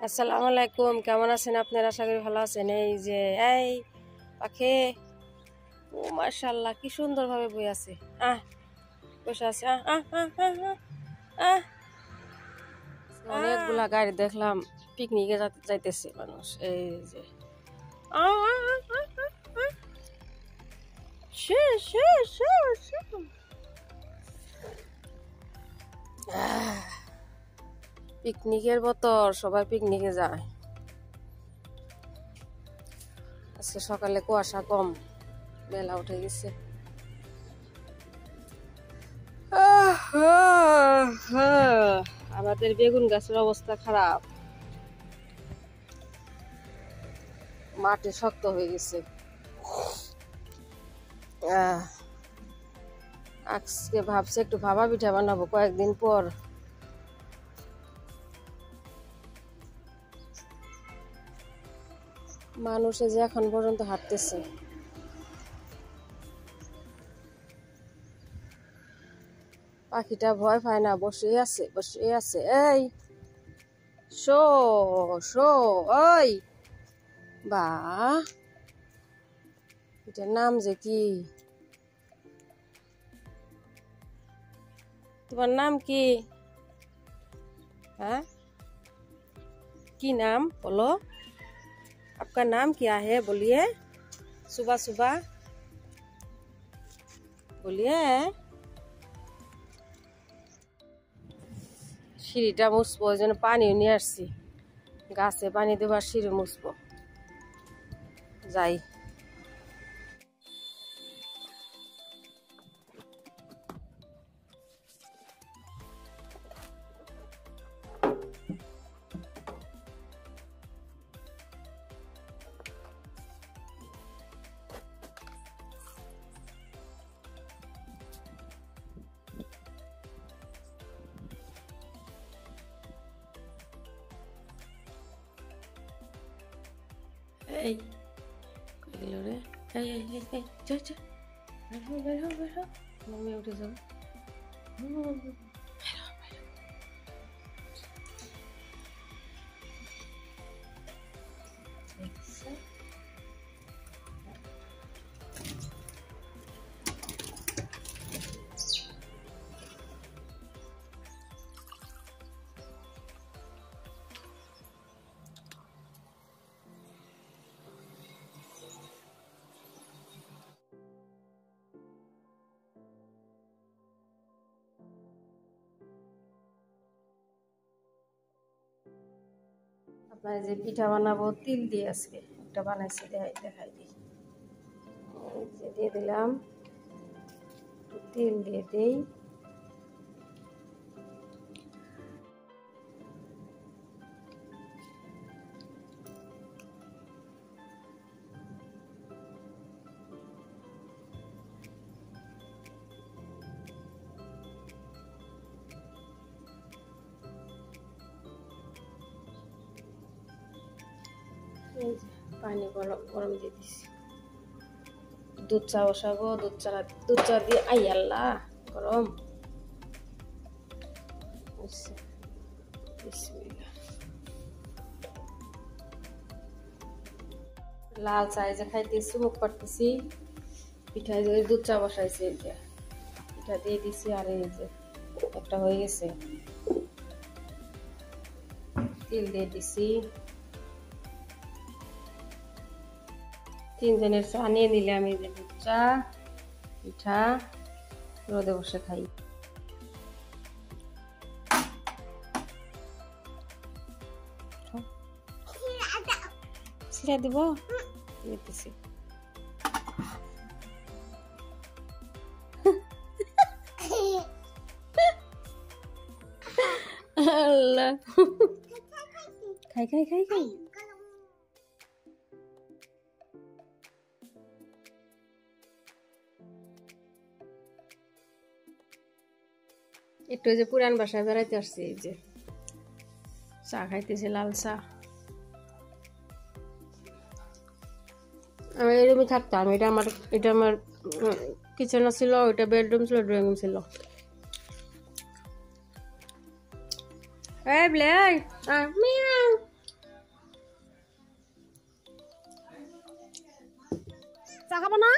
আসসালামু আলাইকুম, কেমন আছেন আপনারা? আশা করি ভালো আছেন। এই যে এই পাখি, ও মাশাআল্লাহ কি সুন্দরভাবে বই আছে, বসে আছে। অনেকগুলা গাড়ি দেখলাম, পিকনিকে যাইতেছে মানুষ। এই যে পিকনিকের বতর, সবাই পিকনিকে যায়। আজকে সকালে কুয়াশা কম, বেলা উঠে গেছে। আমাদের বেগুন গাছের অবস্থা খারাপ, মাটি শক্ত হয়ে গেছে। আজকে ভাবছি একটু ভাপা পিঠা বানাবো কয়েকদিন পর। মানুষে যে এখন পর্যন্ত হাঁটতেছে। পাখিটা ভয় পায় না, বসে আছে। এই শো শো, ওই বা, এটার নাম যে কি? তোমার নাম কি? हाँ, की नाम बोलो, आपका नाम क्या है? बोलिए, सुबह सुबह बोलिए। সিঁড়িটা মুছবো, ওই জন্য পানিও নিয়ে আসছি। গাছে পানি দেবার সিঁড়ি মুছবো, যাই। এই কই গেল রে? এই চল চল, বের হো, মমি উঠে যাবো। আপনার যে পিঠা বানাবো তিল দিয়ে, আজকে একটা বানাইছি, দেখাই দিই। দিয়ে দিলাম, তিল দিয়ে দিই। পানি গরম দিয়ে দিছি। দুধ চা বসাবো, দুধ চা দিয়ে, আই আল্লাহ গরম। লাল চা যে খাইতেছি, মুখ পাড়তেছি। পিঠায় যে দুধ চা বসাইছি, এই যে পিঠা দিয়ে দিছি। আর এই যে একটা হয়ে গেছে, তিল দিয়ে দিছি। তিনজনের চা নিয়ে নিলে আমি যে দুধ চা, পিঠা রোদে বসে খাই। ছিঁড়ে দিব, দিতেছি। আল্লাহ, খাই। একটু যে পুরান বাসায় বেড়াইতে আসছি, এই যে চা খাইতেছি, লাল চা। আমি এই রুমে থাকতাম, এটা আমার কিচেন ছিল, ওইটা বেডরুম ছিল, ড্রয়িং রুম ছিল। এই ব্লে, মিয়াও চা খাবো না?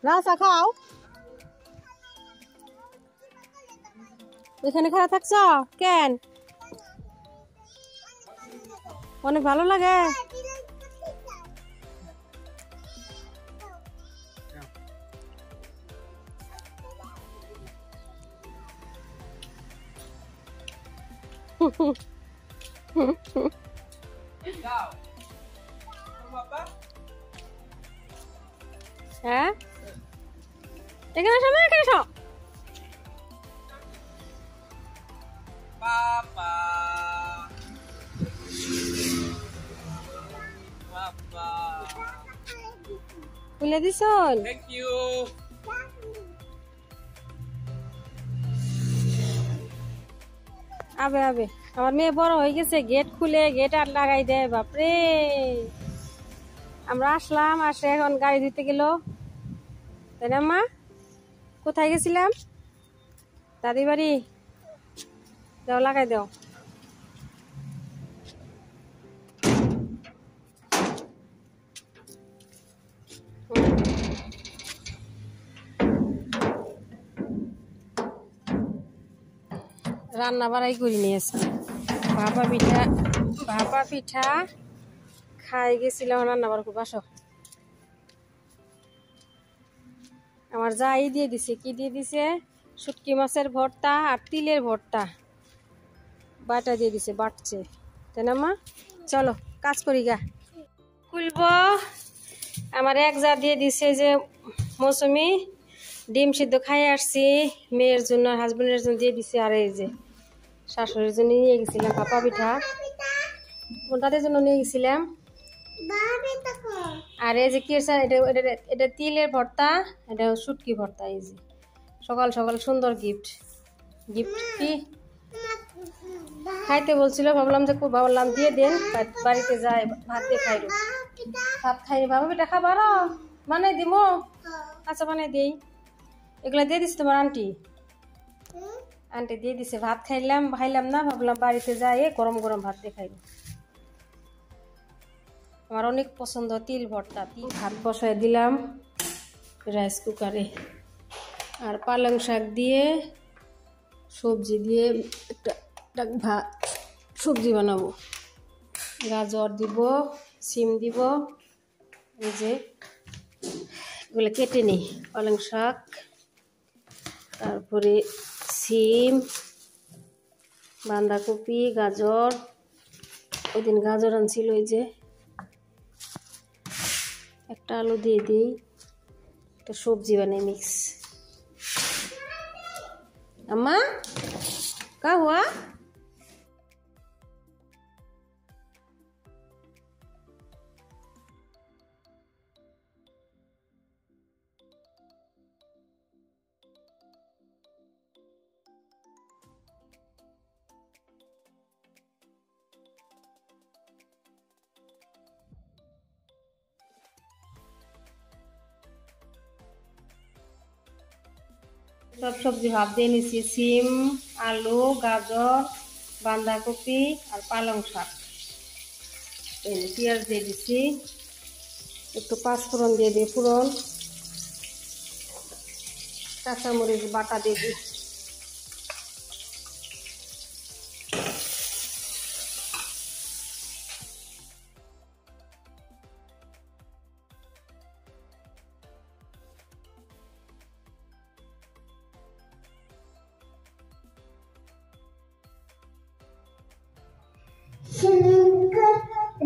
না চা খাও। এখানে খারাপ থাকছ কেন? অনেক ভালো লাগে। হ্যাঁ এখানে এসো না, এখানে এসো। Papa. Papa. খুলে দিছ? Thank you. আবে আবে আমার মেয়ে বড় হয়ে গেছে, গেট খুলে গেট আর লাগাই দেয়। বাপরে, আমরা আসলাম, আসে এখন গাড়ি দিতে গেল, তাই না মা? কোথায় গেছিলাম? দাদি বাড়ি। দাও লাগাই দাও। রান্না বাড়াই করে নিয়েছি। ভাপা পিঠা খাই গেছিলাম, রান্না বাড়া খুব। আসো, আমার যাই দিয়ে দিছে। কি দিয়ে দিছে? শুটকি মাছের ভর্তা আর তিলের ভর্তা বাটা দিয়ে দিছে, বাটছে, তাই না মা? চলো কাজ করি গা। খুলবো। আমার এক যা দিয়ে দিছে যে মৌসুমি ডিম সিদ্ধ খাই আসছি, মেয়ের জন্য হাজবেন্ডের জন্য দিয়ে দিছে। আর এই যে শাশুড়ির জন্য নিয়ে গেছিলাম ভাপা পিঠা, তাদের জন্য নিয়ে গেছিলাম। আর এই যে কি এটা তিলের ভর্তা, এটা শুটকি ভর্তা। এই যে সকাল সকাল সুন্দর গিফট কি খাইতে বলছিল, ভাবলাম যে ভাবলাম দিয়ে দেন, বাড়িতে যাই ভাত দিয়ে খাইল। ভাত খাইনি, ভাবা পিঠা খাবার বানাই দিব। আচ্ছা বানাই দিই। এগুলা দিয়ে দিচ্ছে তোমার আন্টি দিয়ে দিছে। ভাত খাইলাম না, ভাবলাম বাড়িতে যাই গরম গরম ভাত দিয়ে খাইব। আমার অনেক পছন্দ তিল ভর্তা। ভাত বসায় দিলাম রাইস কুকারে, আর পালং শাক দিয়ে সবজি দিয়ে একটা ভাত সবজি বানাবো। গাজর দিব, সিম দিব। এই যে এগুলো কেটে নিই, পালং শাক, তারপরে সিম, বাঁধাকপি, গাজর। ওই দিন গাজর আনছিল, ওই যে একটা আলু দিয়ে দিই, একটা সবজি বানাই মিক্স। अम्मा क्या हुआ? সব সবজি ভাব দিয়ে নিছি, সিম, আলু, গাজর, বাঁধাকপি আর পালং শাক। পেঁয়াজ দিয়ে দিছি, একটু পাঁচফোড়ন দিয়ে দিই, ফোড়ন, কাঁচামরিচ বাটা দিয়ে দিই।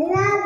Love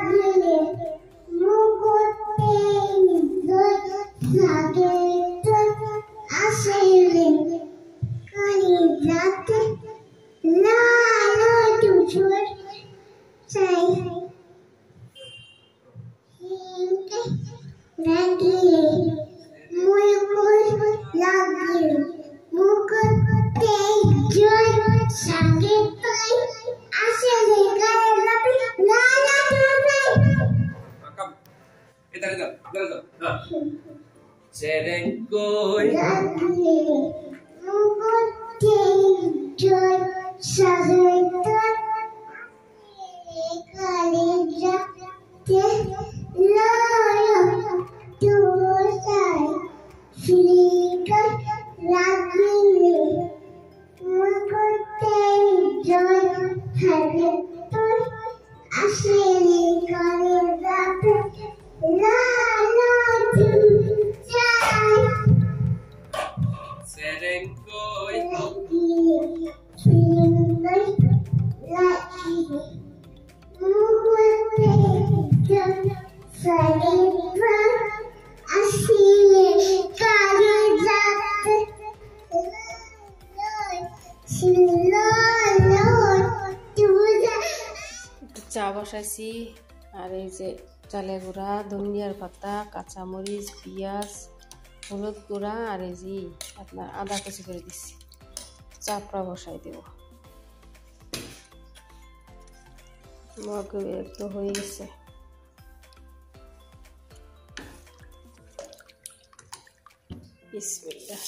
বসাইছি। আর এই যে চালের গুঁড়া, ধনিয়ার পাতা, কাঁচামরিচ, পেঁয়াজ, হলুদ গুঁড়া, আর এই যে আপনার আদা কুচি করে দিচ্ছি। চাপড়া বসাই দেব। মগে তো হয়ে গেছে। বিসমিল্লাহ।